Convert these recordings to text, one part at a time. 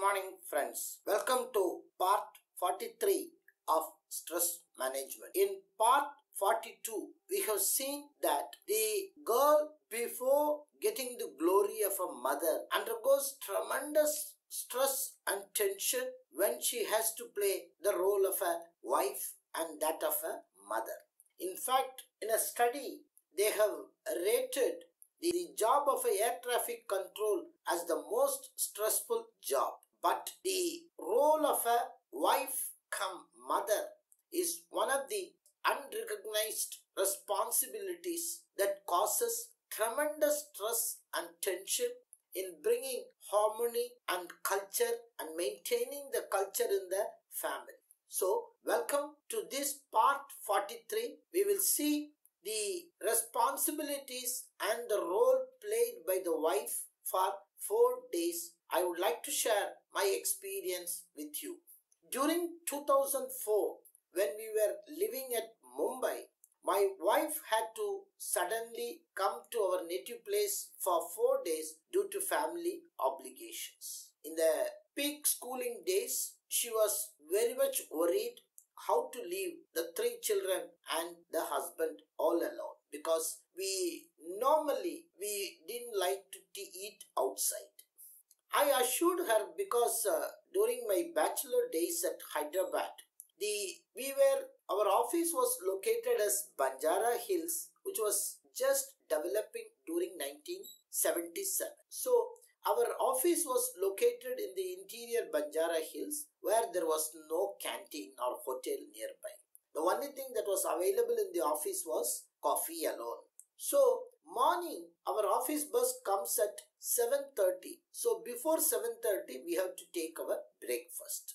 morning, friends. Welcome to part 43 of stress management. In part 42, we have seen that the girl, before getting the glory of a mother, undergoes tremendous stress and tension when she has to play the role of a wife and that of a mother. In fact, in a study, they have rated the job of air traffic control as the most stressful job. But the role of a wife cum mother is one of the unrecognized responsibilities that causes tremendous stress and tension in bringing harmony and culture and maintaining the culture in the family. So, welcome to this part 43. We will see the responsibilities and the role played by the wife for 4 days. I would like to share my experience with you. During 2004, when we were living at Mumbai, my wife had to suddenly come to our native place for 4 days due to family obligations. In the peak schooling days, she was very much worried how to leave the 3 children and the husband all alone, because we didn't like to eat outside. I assured her because during my bachelor days at Hyderabad, our office was located as Banjara Hills, which was just developing during 1977. So our office was located in the interior Banjara Hills, where there was no canteen or hotel nearby. The only thing that was available in the office was coffee alone. So morning, our office bus comes at 7:30. So before 7:30, we have to take our breakfast.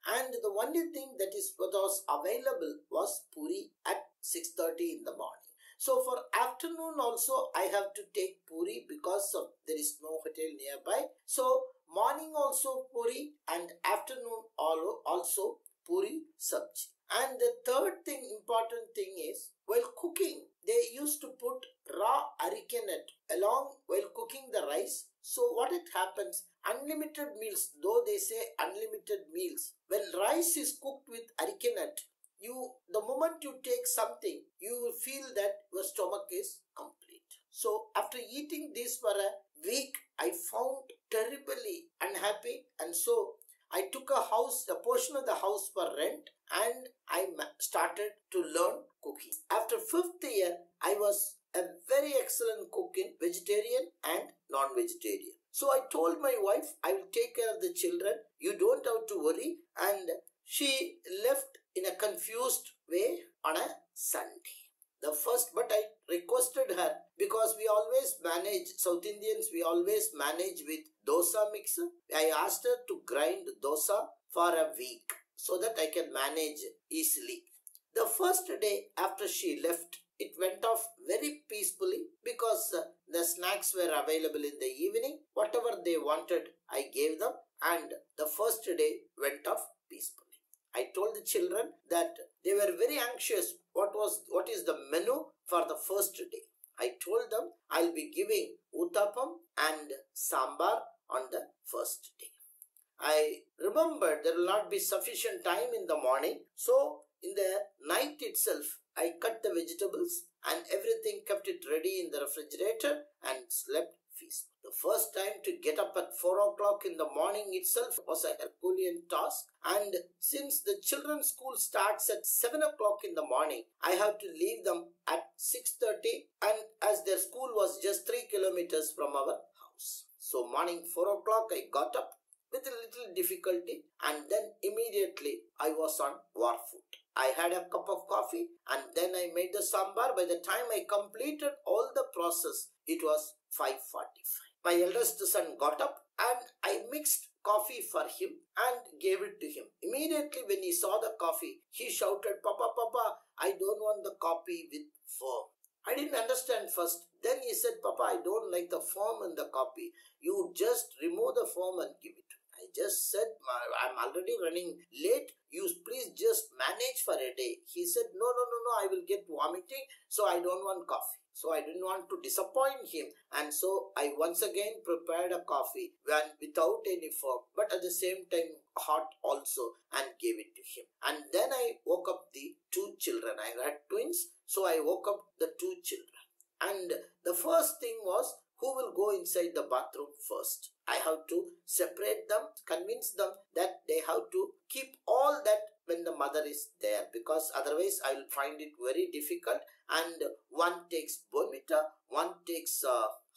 And the only thing that was available was puri at 6:30 in the morning. So for afternoon also, I have to take puri because there is no hotel nearby. So morning also puri and afternoon also puri sabji. And the third important thing is, while cooking, they used to put raw arecanut along while cooking the rice. So what it happens, unlimited meals, though they say unlimited meals, when rice is cooked with arecanut, the moment you take something, you will feel that your stomach is complete. So after eating this for a week, I found terribly unhappy, and so I took a portion of the house for rent, and I started to learn cooking. After 5th year, I was a very excellent cook in vegetarian and non-vegetarian. So I told my wife, I will take care of the children. You don't have to worry. And she left in a confused way on a Sunday. But I requested her, because we always manage, South Indians, we always manage with dosa mixer. I asked her to grind dosa for a week so that I can manage easily. The first day after she left, it went off very peacefully because the snacks were available in the evening. Whatever they wanted, I gave them, and the first day went off peacefully. I told the children that they were very anxious. What is the menu for the first day? I told them I'll be giving uttapam and sambar on the first day. I remembered there will not be sufficient time in the morning. So in the night itself, I cut the vegetables and everything, kept it ready in the refrigerator and slept peacefully. The first time to get up at 4 o'clock in the morning itself was a Herculean task. And since the children's school starts at 7 o'clock in the morning, I have to leave them at 6:30, and as their school was just 3 kilometers from our house. So morning 4 o'clock I got up with a little difficulty, and then immediately I was on war foot. I had a cup of coffee and then I made the sambar. By the time I completed all the process, it was 5:45. My eldest son got up and I mixed coffee for him and gave it to him. Immediately when he saw the coffee, he shouted, "Papa, Papa, I don't want the coffee with foam." I didn't understand first. Then he said, "Papa, I don't like the foam in the coffee. You just remove the foam and give it to me." I just said, "I'm already running late. You please just manage for a day." He said, No, I will get vomiting, so I don't want coffee." So I didn't want to disappoint him, and so I once again prepared a coffee without any foam, but at the same time hot also, and gave it to him. And then I woke up the two children. I had twins, so I woke up the two children. And the first thing was, who will go inside the bathroom first? I have to separate them, convince them that they have to keep all that when the mother is there, because otherwise I will find it very difficult. And one takes Bonvita, one takes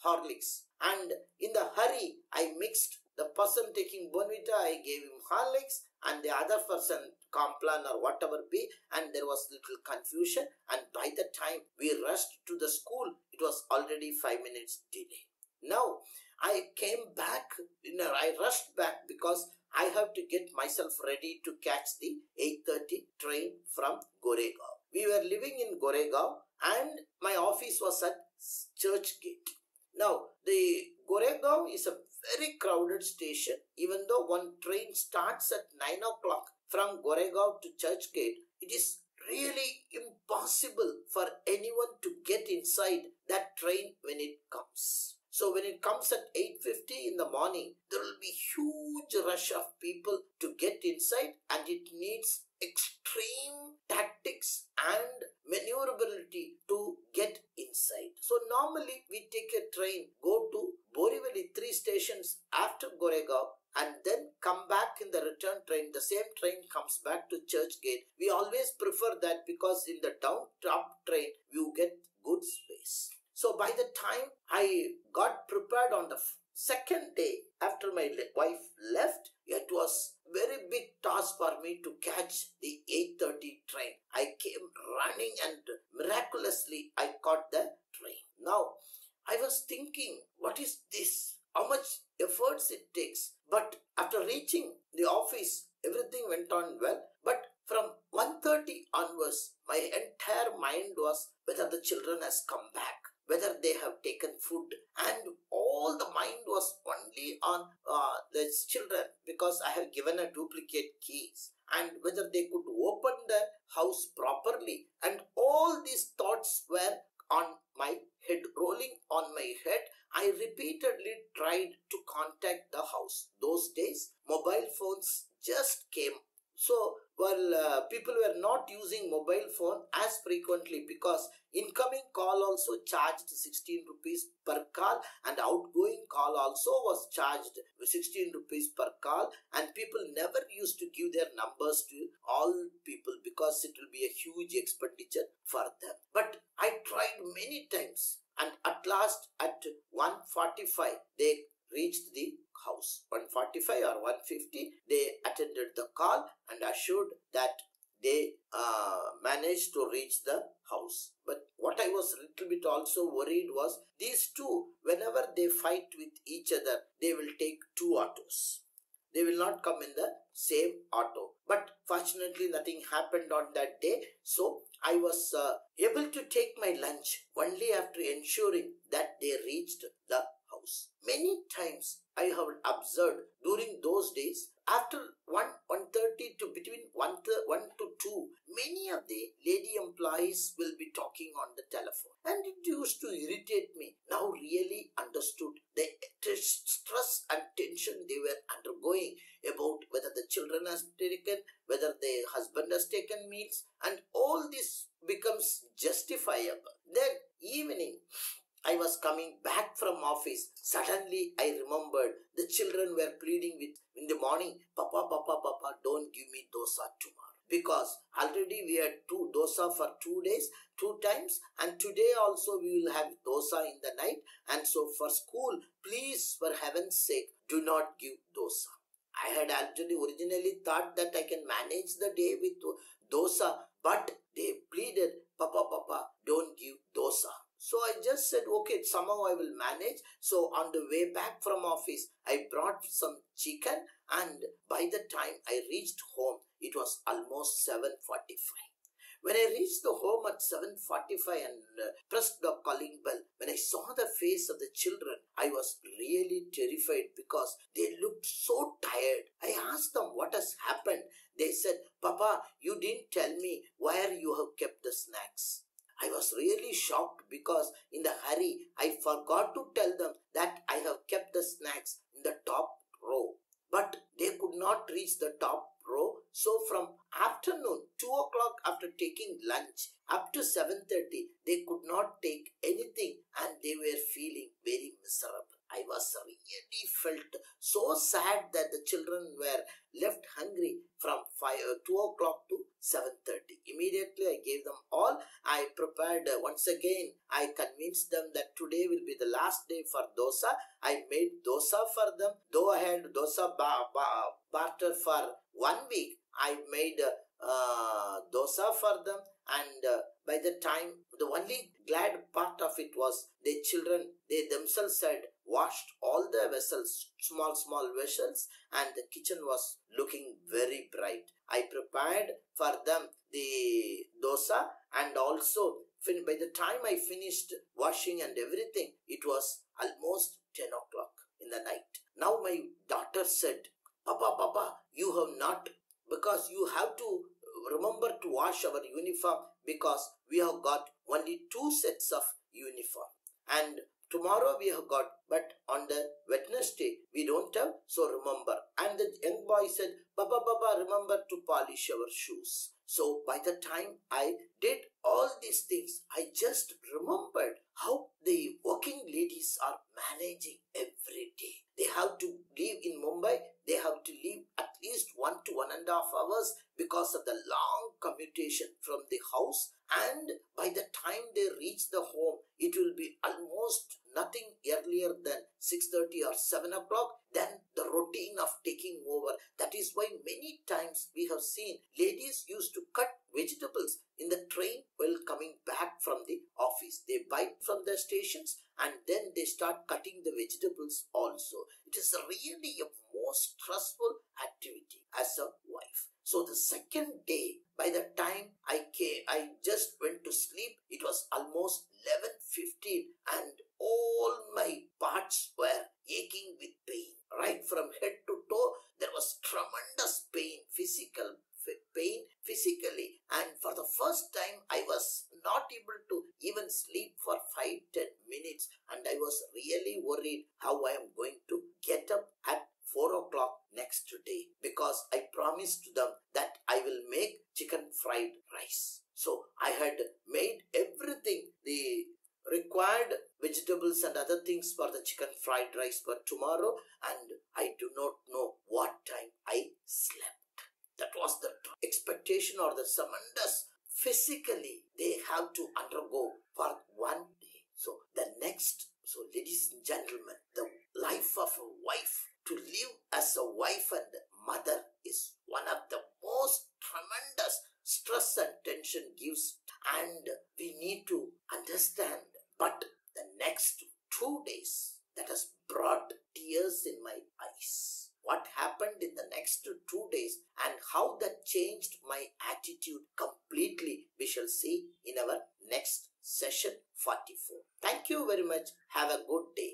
Horlicks. And in the hurry, I mixed. The person taking Bonvita, I gave him Horlicks, and the other person Complan or whatever be, and there was little confusion. And by the time we rushed to the school, it was already 5 minutes delay. Now I came back, I rushed back because I have to get myself ready to catch the 8:30 train from Goregaon. We were living in Goregaon and my office was at Church Gate. Now the Goregaon is a very crowded station. Even though one train starts at 9 o'clock from Goregaon to Church Gate, it is really impossible for anyone to get inside that train when it comes. So when it comes at 8:50 in the morning, there will be huge rush of people to get inside, and it needs extreme tactics and maneuverability to get inside. So normally we take a train, go to Borivali 3 stations after Goregaon, and then come back in the return train. The same train comes back to Church Gate. We always prefer that because in the down top train you get good space. So by the time I got prepared on the second day after my wife left, it was very big task for me to catch the 8:30 train. I came running and miraculously I caught the train. Now I was thinking, what is this? How much efforts it takes? But after reaching the office, everything went on well. But from 1:30 onwards, my entire mind was whether the children has come back, whether they have taken food, and all the mind was only on the children, because I have given a duplicate keys, and whether they could open the house properly. And all these thoughts were on my head, rolling on my head. I repeatedly tried to contact the house. Those days, mobile phones just came. So, people were not using mobile phone as frequently, because incoming call also charged 16 rupees per call, and outgoing call also was charged 16 rupees per call, and people never used to give their numbers to all people because it will be a huge expenditure for them. But I tried many times, and at last at 1:45 they reached the house. 1:45 or 1:50 they attended the call and assured that they managed to reach the house. But what I was a little bit also worried was, these two, whenever they fight with each other, they will take 2 autos. They will not come in the same auto. But fortunately nothing happened on that day. So I was able to take my lunch only after ensuring that they reached the house. Many times I have observed during those days, after 1:30 to between 1 to 2, many of the lady employees will be talking on the telephone, and it used to irritate me. Now really understood the stress and tension they were undergoing about whether the children has taken, whether the husband has taken meals, and all this becomes justifiable. Then evening, I was coming back from office. Suddenly I remembered the children were pleading in the morning, Papa, Papa, Papa, don't give me dosa tomorrow. Because already we had dosa for 2 days, 2 times, and today also we will have dosa in the night. And so for school, please, for heaven's sake, do not give dosa. I had actually originally thought that I can manage the day with dosa, but they pleaded, Papa, Papa, don't give dosa. So I just said, okay, somehow I will manage. So on the way back from office, I brought some chicken, and by the time I reached home, it was almost 7:45. When I reached the home at 7:45 and pressed the calling bell, when I saw the face of the children, I was really terrified because they looked so tired. I asked them what has happened. They said, Papa, you didn't tell me where you have kept the snacks. I was really shocked because in the hurry, I forgot to tell them that I have kept the snacks in the top row. But they could not reach the top row. So from afternoon, 2 o'clock after taking lunch up to 7:30, they could not take anything and they were feeling very miserable. I was really felt so sad that the children were left hungry from 2 o'clock to 7:30. Immediately I gave them all. I prepared once again. I convinced them that today will be the last day for dosa. I made dosa for them. Though I had dosa barter for 1 week, I made dosa for them, and by the time, the only glad part of it was the children, they themselves had washed all the vessels, small vessels, and the kitchen was looking very bright. I prepared for them the dosa, and also by the time I finished washing and everything, it was almost 10 o'clock in the night. Now my daughter said, Papa, you have not, because you have to remember to wash our uniform, because we have got only 2 sets of uniform. And tomorrow we have got, but on the Wednesday we don't have, so remember. And the young boy said, Papa, remember to polish our shoes. So by the time I did all these things, I just remembered how the working ladies are managing every day. They have to live in Mumbai. They have to live at least 1 to 1.5 hours because of the long commutation from the house. And by the time they reach the home, it will be almost nothing earlier than 6:30 or 7 o'clock. Then the routine of taking over. That is why many times we have seen ladies used to cut vegetables in the train while coming back from the office. They buy from the stations and then they start cutting the vegetables also. It is really a most stressful activity as a wife. So the second day, by the time I just went to sleep, it was almost 11:15 and all my parts were aching with pain. Right from head to toe, there was tremendous pain, physical pain physically, and for the first time I was not able to even sleep for 5-10 minutes, and I was really worried how I am going to get up at 4 o'clock next day, because I promised them that I will make chicken fried rice. So I had made everything, the required vegetables and other things for the chicken fried rice for tomorrow, and I do not know what time I slept. That was the expectation or the tremendous physically they have to undergo for 1 day. So ladies and gentlemen, the life of a wife, to live as a wife and mother, is one of the most tremendous stress and tension gives, and we need to understand. But the next 2 days, that has brought tears in my eyes. What happened in the next 2 days and how that changed my attitude completely, we shall see in our next session 44. Thank you very much. Have a good day.